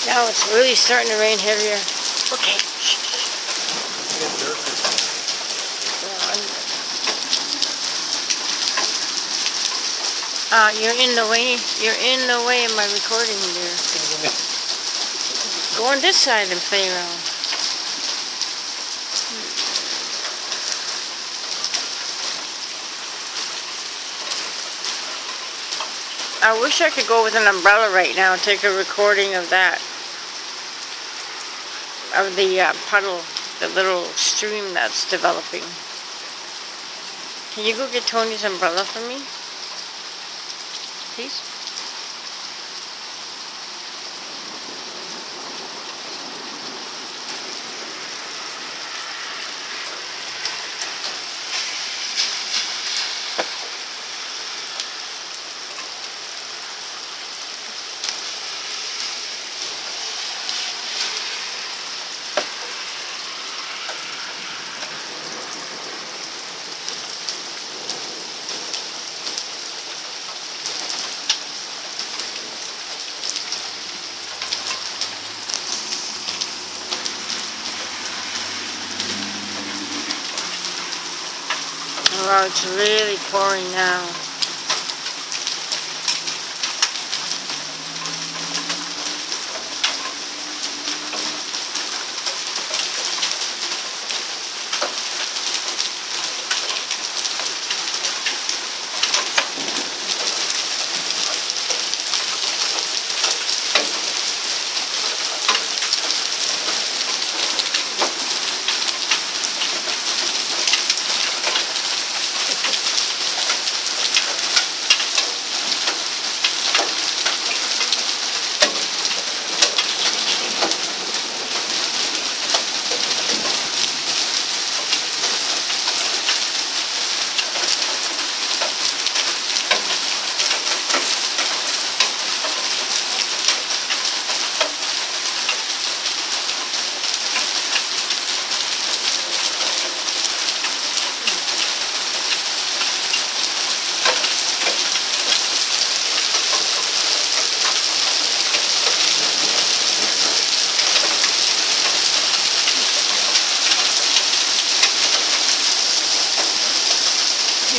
Now it's really starting to rain heavier. Okay. You're in the way. You're in the way of my recording there. Go on this side and play around. I wish I could go with an umbrella right now and take a recording of that. Of the puddle, the little stream that's developing. Can you go get Tony's umbrella for me? Please? Wow, it's really pouring now.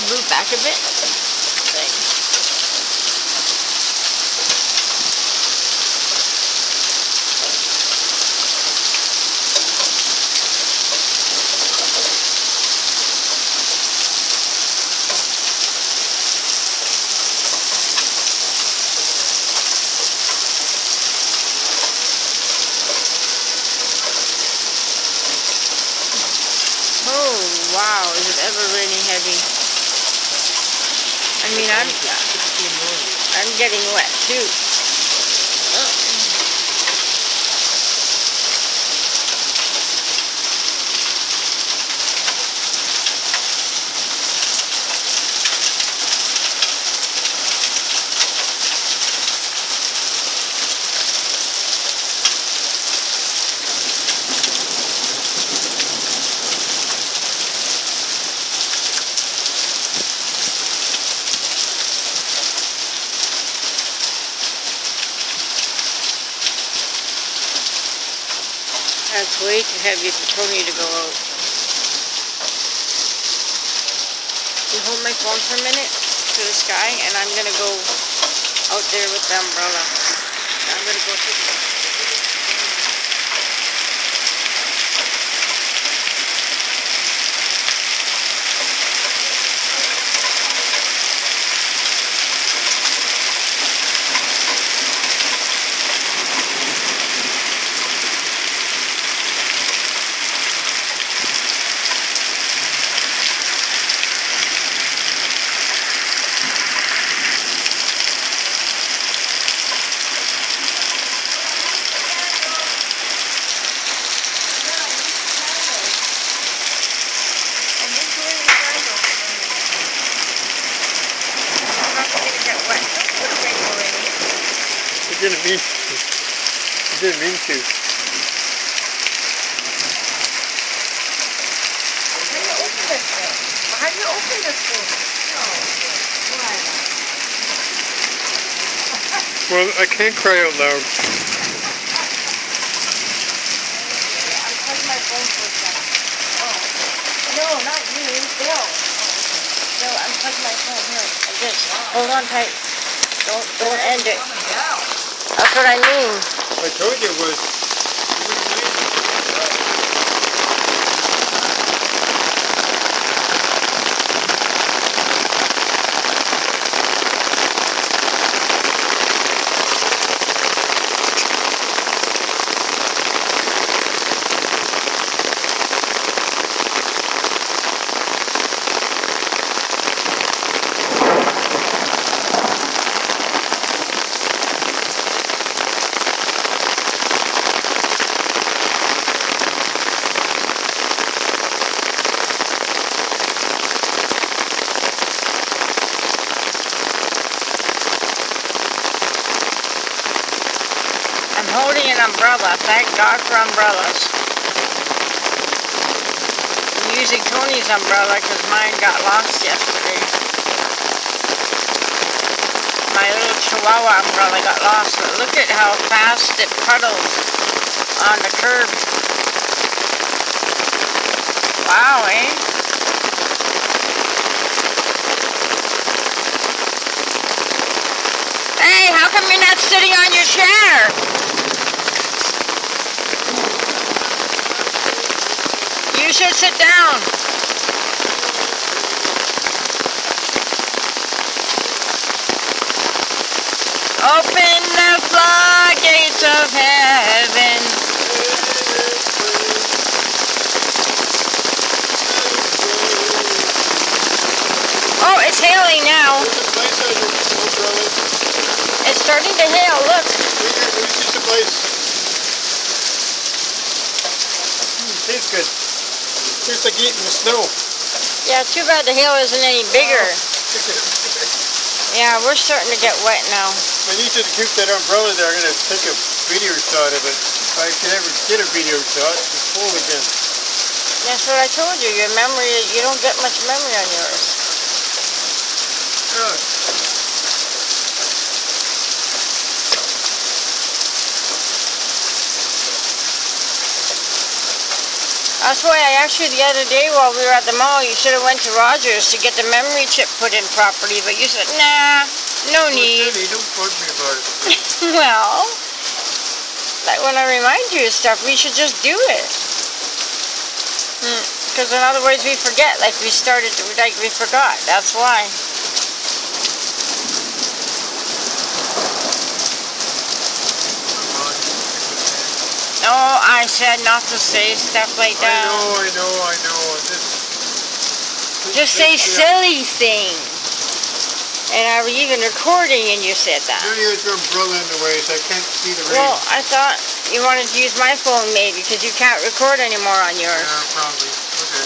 Move back a bit. Thanks. Oh wow, is it ever raining heavy? I mean, I'm getting wet too. That's way too heavy for Tony to go out. You hold my phone for a minute to the sky, and I'm going to go out there with the umbrella. I'm going to go take a look. It didn't mean to. How do you open this thing? Well, I can't cry out loud. No, not you, Bill. Bill, unplug my phone here. Like this. Hold on tight. Don't end it. That's what I mean. I told you it was. I'm holding an umbrella. Thank God for umbrellas. I'm using Tony's umbrella because mine got lost yesterday. My little Chihuahua umbrella got lost, but look at how fast it puddles on the curb. Wow, eh? Hey, how come you're not sitting on your chair? You should sit down. Open the floodgates of heaven. Oh, it's hailing now. It's starting to hail, look. Where's the place? Tastes good. Tastes like eating the snow. Yeah, too bad the hail isn't any bigger. Yeah, we're starting to get wet now. I need you to keep that umbrella there. I'm going to take a video shot of it. If I can ever get a video shot, it's full again. That's what I told you. Your memory, you don't get much memory on yours. Yeah. That's why I asked you the other day while we were at the mall, you should have went to Rogers to get the memory chip put in properly, but you said, nah, no need. Jenny, don't bug me about it. Well, like when I remind you of stuff, we should just do it. Because in other words, we forget, like we forgot. That's why. Oh, I said not to say stuff like that. I know. Just say silly things. And are we even recording and you said that? Jenny has your umbrella in the way, so I can't see the rain. Well, I thought you wanted to use my phone maybe because you can't record anymore on yours. Yeah, probably. Okay.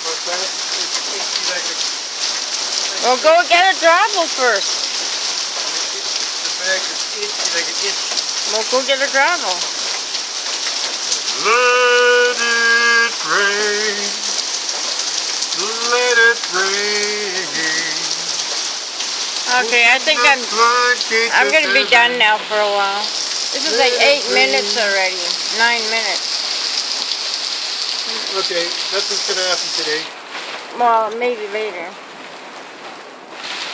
But that, it's like a... Well, go get a gravel first. The bag is itchy like an itch. Well, go get a gravel. Let it rain. Let it rain. Okay, I think I'm going to be done now for a while. This is like 8 minutes already. 9 minutes. Okay, nothing's going to happen today. Well, maybe later.